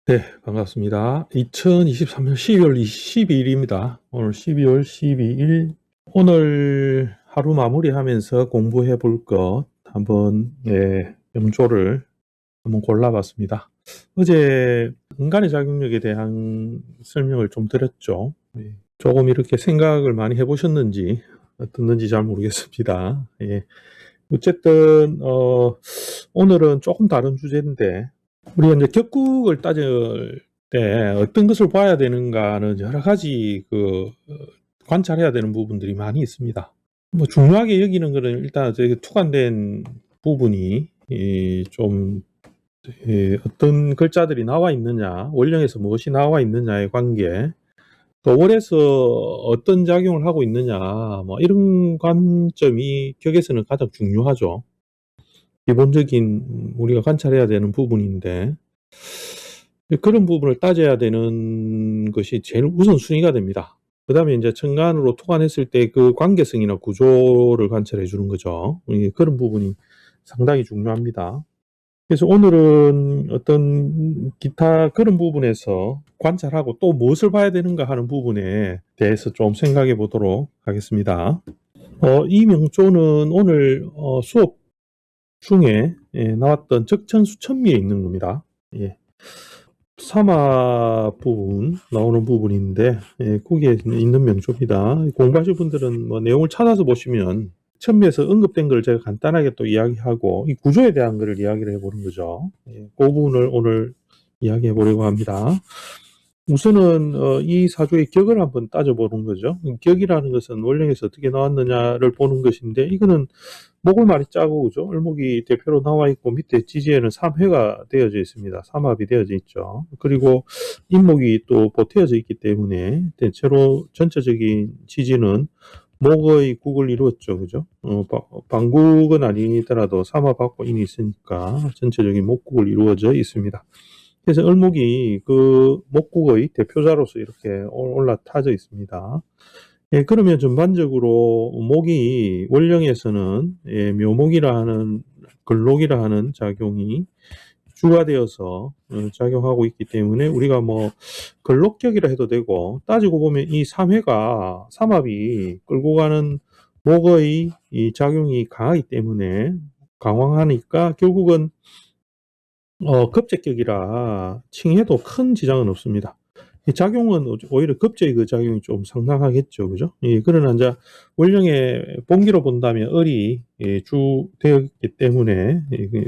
네, 반갑습니다. 2023년 12월 22일입니다. 오늘 12월 12일. 오늘 하루 마무리하면서 공부해 볼 것 한번, 명조를 한번 골라봤습니다. 어제 인간의 자격력에 대한 설명을 좀 드렸죠. 조금 이렇게 생각을 많이 해보셨는지, 듣는지 잘 모르겠습니다. 어쨌든, 오늘은 조금 다른 주제인데, 우리가 이제 격국을 따질 때 어떤 것을 봐야 되는가는 여러 가지 관찰해야 되는 부분들이 많이 있습니다. 뭐 중요하게 여기는 거는 일단 저기 투관된 부분이 좀 어떤 글자들이 나와 있느냐, 원령에서 무엇이 나와 있느냐의 관계, 또 월에서 어떤 작용을 하고 있느냐, 뭐 이런 관점이 격에서는 가장 중요하죠. 기본적인 우리가 관찰해야 되는 부분인데 그런 부분을 따져야 되는 것이 제일 우선순위가 됩니다. 그 다음에 이제 천간으로 토관했을 때 그 관계성이나 구조를 관찰해 주는 거죠. 그런 부분이 상당히 중요합니다. 그래서 오늘은 어떤 기타 그런 부분에서 관찰하고 또 무엇을 봐야 되는가 하는 부분에 대해서 좀 생각해 보도록 하겠습니다. 이 명조는 오늘 수업 중에 나왔던 적천수천미에 있는 겁니다. 사마 부분 나오는 부분인데 거기에 있는 명조입니다. 공부하실 분들은 뭐 내용을 찾아서 보시면 천미에서 언급된 걸 제가 간단하게 또 이야기하고 이 구조에 대한 것을 이야기를 해보는 거죠. 그 부분을 오늘 이야기해 보려고 합니다. 우선은 이 사주의 격을 한번 따져보는 거죠. 격이라는 것은 원령에서 어떻게 나왔느냐를 보는 것인데 이거는 목을 많이 짜고 그죠? 을목이 대표로 나와 있고 밑에 지지에는 삼회가 되어져 있습니다. 삼합이 되어져 있죠. 그리고 인목이 또 보태어져 있기 때문에 대체로 전체적인 지지는 목의 국을 이루었죠. 그죠? 방국은 아니더라도 삼합하고 인이 있으니까 전체적인 목국을 이루어져 있습니다. 그래서 을목이 그 목국의 대표자로서 이렇게 올라타져 있습니다. 그러면 전반적으로 목이 원령에서는 묘목이라 하는 근록이라 하는 작용이 주가 되어서 작용하고 있기 때문에 우리가 뭐 근록격이라 해도 되고 따지고 보면 이 삼회가 삼합이 끌고 가는 목의 이 작용이 강하기 때문에 강황하니까 결국은 급제격이라 칭해도 큰 지장은 없습니다. 이 작용은 오히려 급제의 그 작용이 좀 상당하겠죠. 그죠? 그러나 이제 원령의 본기로 본다면 을이 주 되었기 때문에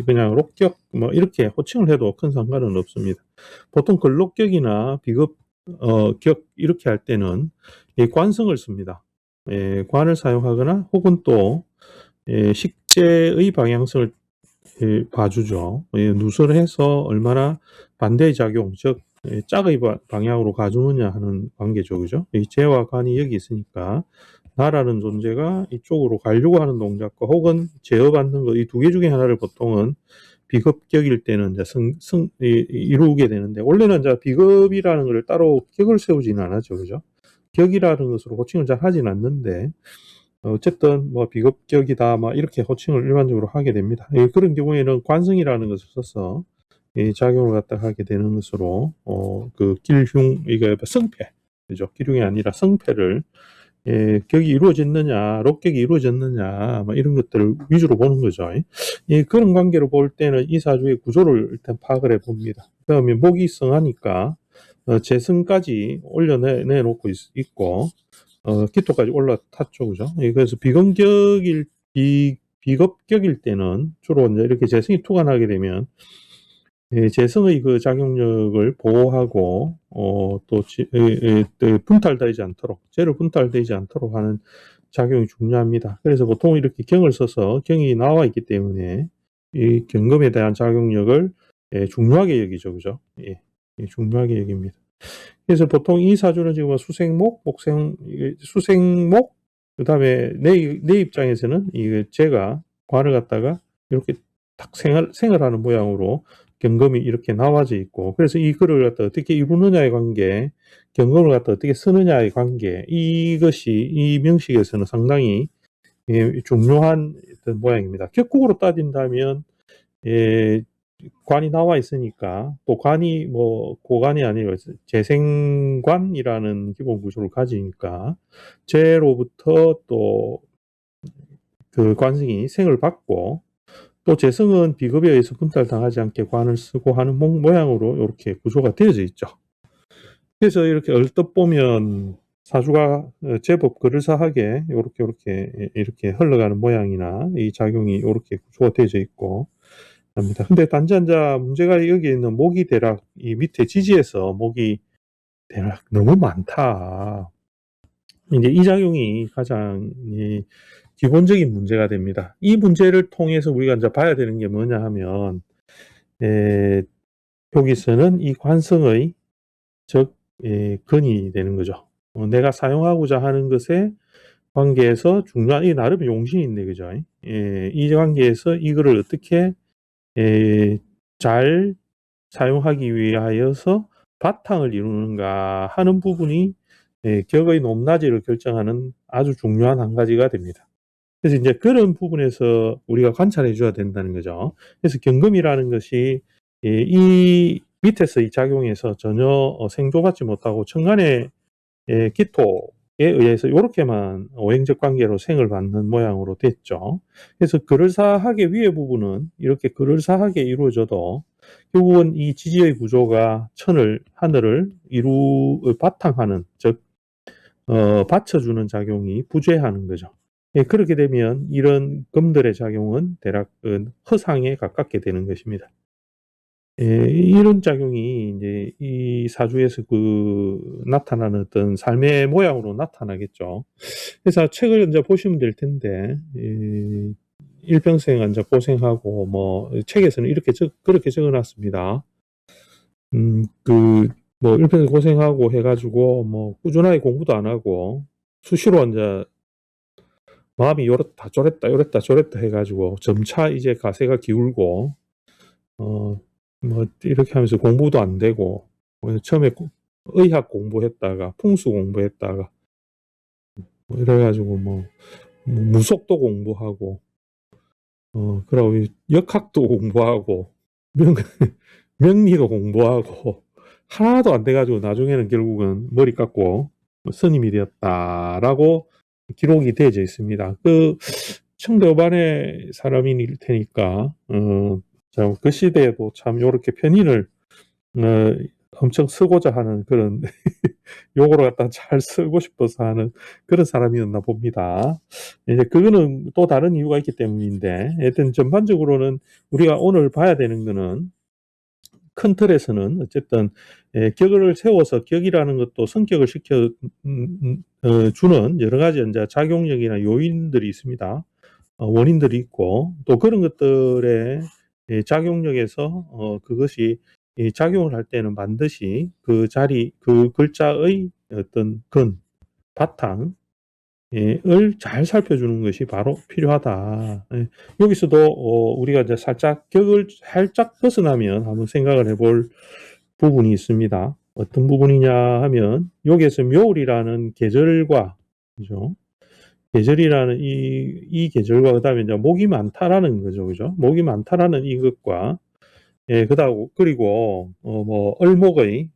그냥 록격 뭐 이렇게 호칭을 해도 큰 상관은 없습니다. 보통 근록격이나 비급 격 이렇게 할 때는 관성을 씁니다. 관을 사용하거나 혹은 또 식재의 방향성을 봐주죠. 누설을 해서 얼마나 반대의 작용, 즉 짝의 방향으로 가주느냐 하는 관계죠. 그죠? 이 재와 관이 여기 있으니까 나라는 존재가 이쪽으로 가려고 하는 동작과 혹은 제어받는 거 이 두 개 중에 하나를 보통은 비급격일 때는 이제 이루게 되는데 원래는 이제 비급이라는 걸 따로 격을 세우지는 않았죠. 그죠? 격이라는 것으로 호칭을 잘 하진 않는데 어쨌든 뭐 비급격이다 막 이렇게 호칭을 일반적으로 하게 됩니다. 그런 경우에는 관성이라는 것을 써서 작용을 갖다 하게 되는 것으로 그 길흉 이게 성패 그죠? 기흉이 아니라 성패를 격이 이루어졌느냐, 록격이 이루어졌느냐, 뭐 이런 것들을 위주로 보는 거죠. 그런 관계로 볼 때는 이 사주의 구조를 일단 파악을 해 봅니다. 그다음에 목이 성하니까 재성까지 올려내놓고 있고 기토까지 올라탔죠, 그죠? 그래서 비겁격일 때는 주로 이제 이렇게 재성이 투관하게 되면 재성의 그 작용력을 보호하고 또 분탈되지 않도록 재로 분탈되지 않도록 하는 작용이 중요합니다. 그래서 보통 이렇게 경을 써서 경이 나와 있기 때문에 이 경금에 대한 작용력을 중요하게 여기죠, 그죠? 중요하게 여깁니다. 그래서 보통 이 사주는 지금 수생목, 수생목, 그 다음에 내 입장에서는 이 제가 관을 갖다가 이렇게 탁 생활하는 모양으로 경금이 이렇게 나와져 있고, 그래서 이 글을 갖다 어떻게 이루느냐의 관계, 경금을 갖다 어떻게 쓰느냐의 관계, 이것이 이 명식에서는 상당히 중요한 어떤 모양입니다. 격국으로 따진다면 관이 나와 있으니까 또 관이 뭐 고관이 아니라 재생관이라는 기본 구조를 가지니까 재로부터 또 그 관성이 생을 받고 또 재성은 비급에 의해서 분탈당하지 않게 관을 쓰고 하는 모양으로 이렇게 구조가 되어져 있죠. 그래서 이렇게 얼뜻 보면 사주가 제법 그럴싸하게 이렇게 흘러가는 모양이나 이 작용이 이렇게 구조가 되어져 있고 합니다. 근데 단지 문제가 여기 있는 목이 대략 이 밑에 지지에서 목이 대략 너무 많다. 이제 이 작용이 가장 기본적인 문제가 됩니다. 이 문제를 통해서 우리가 이제 봐야 되는 게 뭐냐 하면 여기서는 이 관성의 즉 근이 되는 거죠. 내가 사용하고자 하는 것에 관계에서 중요한 이 나름 용신인데 그죠? 이 관계에서 이거를 어떻게 잘 사용하기 위하여서 바탕을 이루는가 하는 부분이 격의 높낮이를 결정하는 아주 중요한 한 가지가 됩니다. 그래서 이제 그런 부분에서 우리가 관찰해 줘야 된다는 거죠. 그래서 경금이라는 것이 이 밑에서 이 작용에서 전혀 생조받지 못하고 천간의 기토에 의해서 이렇게만 오행적 관계로 생을 받는 모양으로 됐죠. 그래서 그럴싸하게 위에 부분은 이렇게 그럴싸하게 이루어져도 결국은 이 지지의 구조가 하늘을 바탕하는 즉 받쳐주는 작용이 부재하는 거죠. 그렇게 되면 이런 금들의 작용은 대략 허상에 가깝게 되는 것입니다. 이런 작용이 이제 이 사주에서 나타나는 어떤 삶의 모양으로 나타나겠죠. 그래서 책을 이제 보시면 될 텐데, 일평생 이제 고생하고, 뭐, 책에서는 그렇게 적어 놨습니다. 일평생 고생하고 해가지고, 뭐, 꾸준하게 공부도 안 하고, 수시로 이제 마음이 요랬다, 저랬다 해가지고, 점차 이제 가세가 기울고, 뭐 이렇게 하면서 공부도 안 되고 처음에 의학 공부했다가 풍수 공부했다가 뭐 이래가지고 뭐 무속도 공부하고 그러고 역학도 공부하고 명리도 공부하고 하나도 안 돼가지고 나중에는 결국은 머리 깎고 스님이 되었다라고 기록이 되어져 있습니다. 그 청대반의 사람일 테니까 그 시대에도 참 이렇게 편인을 엄청 쓰고자 하는 그런 요거를 갖다 잘 쓰고 싶어서 하는 그런 사람이었나 봅니다. 이제 그거는 또 다른 이유가 있기 때문인데 하여튼 전반적으로는 우리가 오늘 봐야 되는 거는 큰 틀에서는 어쨌든 격을 세워서 격이라는 것도 성격을 시켜 주는 여러 가지 이제 작용력이나 요인들이 있습니다. 원인들이 있고 또 그런 것들의 작용력에서 그것이 작용을 할 때는 반드시 그 글자의 어떤 바탕을 잘 살펴주는 것이 바로 필요하다. 여기서도 우리가 이제 격을 살짝 벗어나면 한번 생각을 해볼 부분이 있습니다. 어떤 부분이냐 하면 여기에서 묘월이라는 계절과 그죠? 계절이라는 이 계절과 그다음에 이제 목이 많다라는 거죠, 그죠? 목이 많다라는 이것과 그리고 뭐 을목의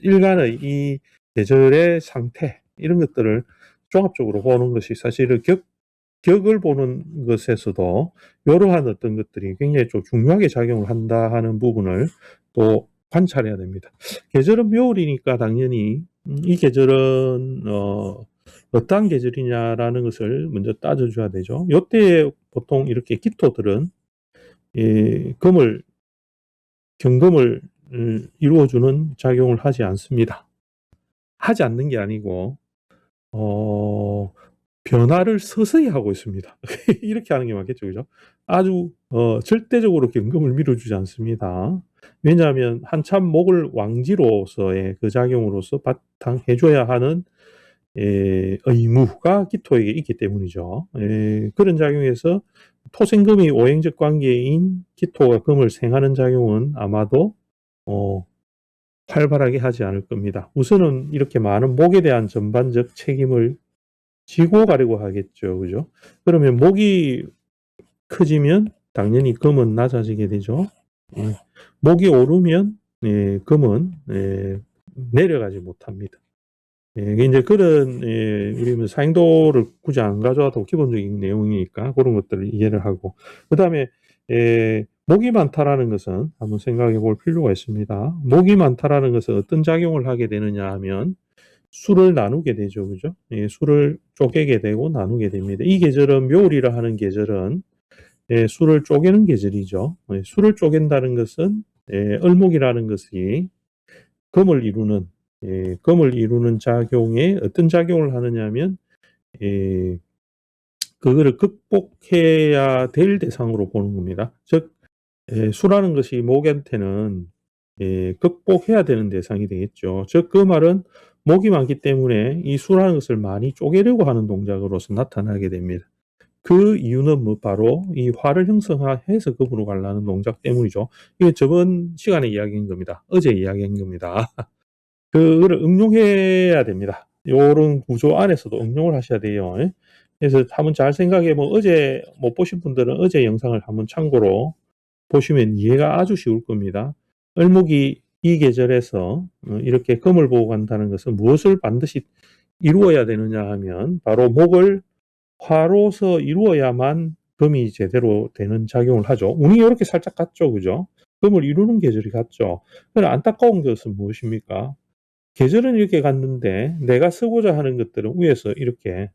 일간의 이 계절의 상태 이런 것들을 종합적으로 보는 것이 사실은 격을 보는 것에서도 이러한 어떤 것들이 굉장히 좀 중요하게 작용을 한다 하는 부분을 또 관찰해야 됩니다. 계절은 묘월이니까 당연히 이 계절은 어떠한 계절이냐라는 것을 먼저 따져줘야 되죠. 이때 보통 이렇게 기토들은 경금을 이루어주는 작용을 하지 않습니다. 하지 않는 게 아니고 변화를 서서히 하고 있습니다. 이렇게 하는 게 맞겠죠, 그죠? 아주 절대적으로 경금을 밀어주지 않습니다. 왜냐하면 한참 목을 왕지로서의 그 작용으로서 바탕해줘야 하는 의무가 기토에게 있기 때문이죠. 그런 작용에서 토생금이 오행적 관계인 기토가 금을 생하는 작용은 아마도 활발하게 하지 않을 겁니다. 우선은 이렇게 많은 목에 대한 전반적 책임을 지고 가려고 하겠죠. 그죠? 그러면 목이 커지면 당연히 금은 낮아지게 되죠. 목이 오르면 금은 내려가지 못합니다. 이제 그런 우리 사행도를 굳이 안 가져와도 기본적인 내용이니까 그런 것들을 이해를 하고, 그다음에 목이 많다라는 것은 한번 생각해 볼 필요가 있습니다. 목이 많다라는 것은 어떤 작용을 하게 되느냐 하면 수를 나누게 되죠, 그죠? 수를 쪼개게 되고 나누게 됩니다. 이 계절은 묘월이라 하는 계절은 수를 쪼개는 계절이죠. 수를 쪼갠다는 것은 을목이라는 것이 금을 이루는 금을 이루는 작용에 어떤 작용을 하느냐 하면 그거를 극복해야 될 대상으로 보는 겁니다. 즉 수라는 것이 목한테는 극복해야 되는 대상이 되겠죠. 즉 그 말은 목이 많기 때문에 이 수라는 것을 많이 쪼개려고 하는 동작으로서 나타나게 됩니다. 그 이유는 바로 이 화를 형성해서 급으로 가려는 동작 때문이죠. 이게 저번 시간에 이야기한 겁니다. 어제 이야기한 겁니다. 그거를 응용해야 됩니다. 요런 구조 안에서도 응용을 하셔야 돼요. 그래서 한번 잘 생각해, 어제 못 보신 분들은 어제 영상을 한번 참고로 보시면 이해가 아주 쉬울 겁니다. 을목이 이 계절에서 이렇게 금을 보고 간다는 것은 무엇을 반드시 이루어야 되느냐 하면 바로 목을 화로서 이루어야만 금이 제대로 되는 작용을 하죠. 운이 이렇게 살짝 갔죠, 그죠? 금을 이루는 계절이 갔죠. 그런데 안타까운 것은 무엇입니까? 계절은 이렇게 갔는데 내가 쓰고자 하는 것들은 위에서 이렇게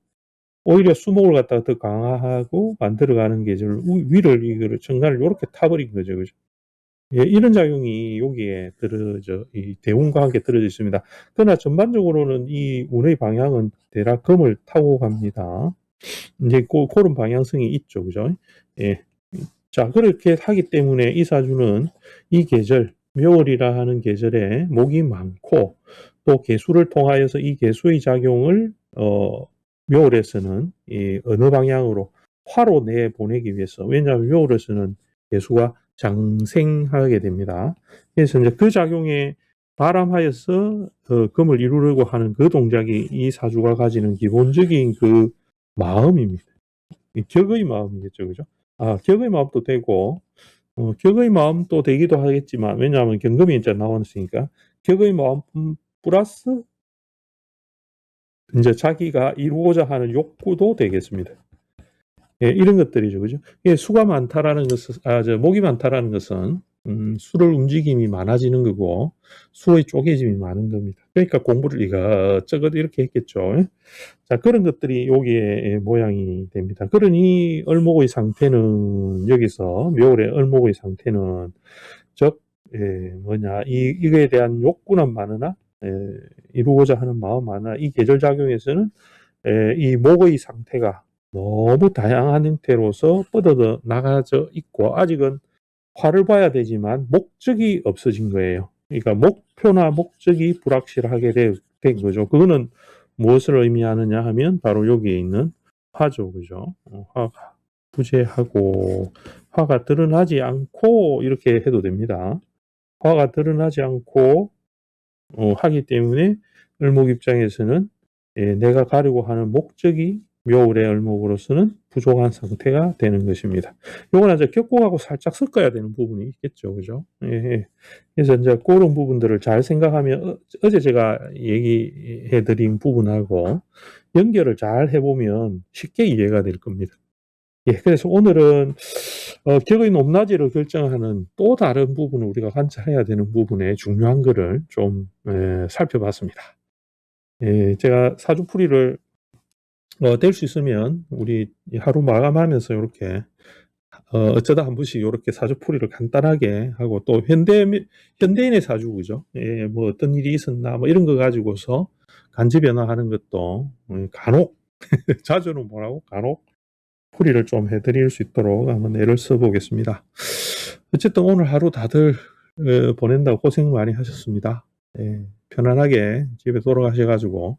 오히려 수목을 갖다가 더 강화하고 만들어가는 계절 위를 이거를 정관을 이렇게 타버린 거죠, 그죠? 이런 작용이 여기에 이 대운과 함께 들어져 있습니다. 그러나 전반적으로는 이 운의 방향은 대략 금을 타고 갑니다. 이제 그런 방향성이 있죠, 그죠? 자, 그렇게 하기 때문에 이 사주는 이 계절, 묘월이라 하는 계절에 목이 많고 또 계수를 통하여서 이 계수의 작용을 묘월에서는 어느 방향으로 화로 내보내기 위해서, 왜냐하면 묘월에서는 계수가 장생하게 됩니다. 그래서 이제 그 작용에 바람하여서 금을 이루려고 하는 그 동작이 이 사주가 가지는 기본적인 그 마음입니다. 격의 마음이겠죠, 그죠? 격의 마음도 되고, 격의 마음도 되기도 하겠지만, 왜냐하면 경금이 이제 나왔으니까, 격의 마음 플러스 이제 자기가 이루고자 하는 욕구도 되겠습니다. 이런 것들이죠, 그죠? 수가 많다라는 것은, 목이 많다라는 것은, 수를 움직임이 많아지는 거고, 수의 쪼개짐이 많은 겁니다. 그러니까 공부를 이것저것 이렇게 했겠죠. 자, 그런 것들이 여기에 모양이 됩니다. 그러니 을목의 상태는 여기서 묘월의 을목의 상태는 즉 이거에 대한 욕구는 많으나 이루고자 하는 마음 많으나 이 계절 작용에서는 이 목의 상태가 너무 다양한 형태로서 뻗어져 나가져 있고 아직은 화를 봐야 되지만 목적이 없어진 거예요. 그러니까 목표나 목적이 불확실하게 된 거죠. 그거는 무엇을 의미하느냐 하면 바로 여기에 있는 화죠. 그죠? 화가 부재하고 화가 드러나지 않고 이렇게 해도 됩니다. 화가 드러나지 않고 하기 때문에 을목 입장에서는 내가 가려고 하는 목적이 묘월의 을목으로서는 부족한 상태가 되는 것입니다. 요거는 이제 격국하고 살짝 섞어야 되는 부분이 있겠죠. 그죠? 그래서 이제 그런 부분들을 잘 생각하면 어제 제가 얘기해 드린 부분하고 연결을 잘 해보면 쉽게 이해가 될 겁니다. 그래서 오늘은 격의 높낮이를 결정하는 또 다른 부분을 우리가 관찰해야 되는 부분에 중요한 거를 좀 살펴봤습니다. 제가 사주풀이를 될 수 있으면 우리 하루 마감하면서 이렇게 어쩌다 한 번씩 이렇게 사주풀이를 간단하게 하고 또 현대인의 사주 그죠? 뭐 어떤 일이 있었나 뭐 이런 거 가지고서 간지 변화하는 것도 간혹 자주는 뭐라고 간혹 풀이를 좀 해드릴 수 있도록 한번 애를 써보겠습니다. 어쨌든 오늘 하루 다들 보낸다고 고생 많이 하셨습니다. 편안하게 집에 돌아가셔가지고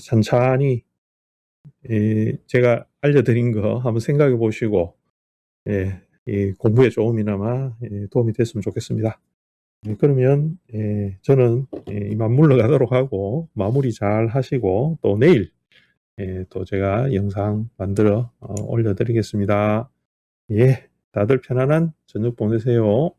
천천히 제가 알려드린 거 한번 생각해 보시고 이 공부에 조금이나마 도움이 됐으면 좋겠습니다. 그러면 저는 이만 물러가도록 하고 마무리 잘 하시고 또 내일 또 제가 영상 만들어 올려드리겠습니다. 다들 편안한 저녁 보내세요.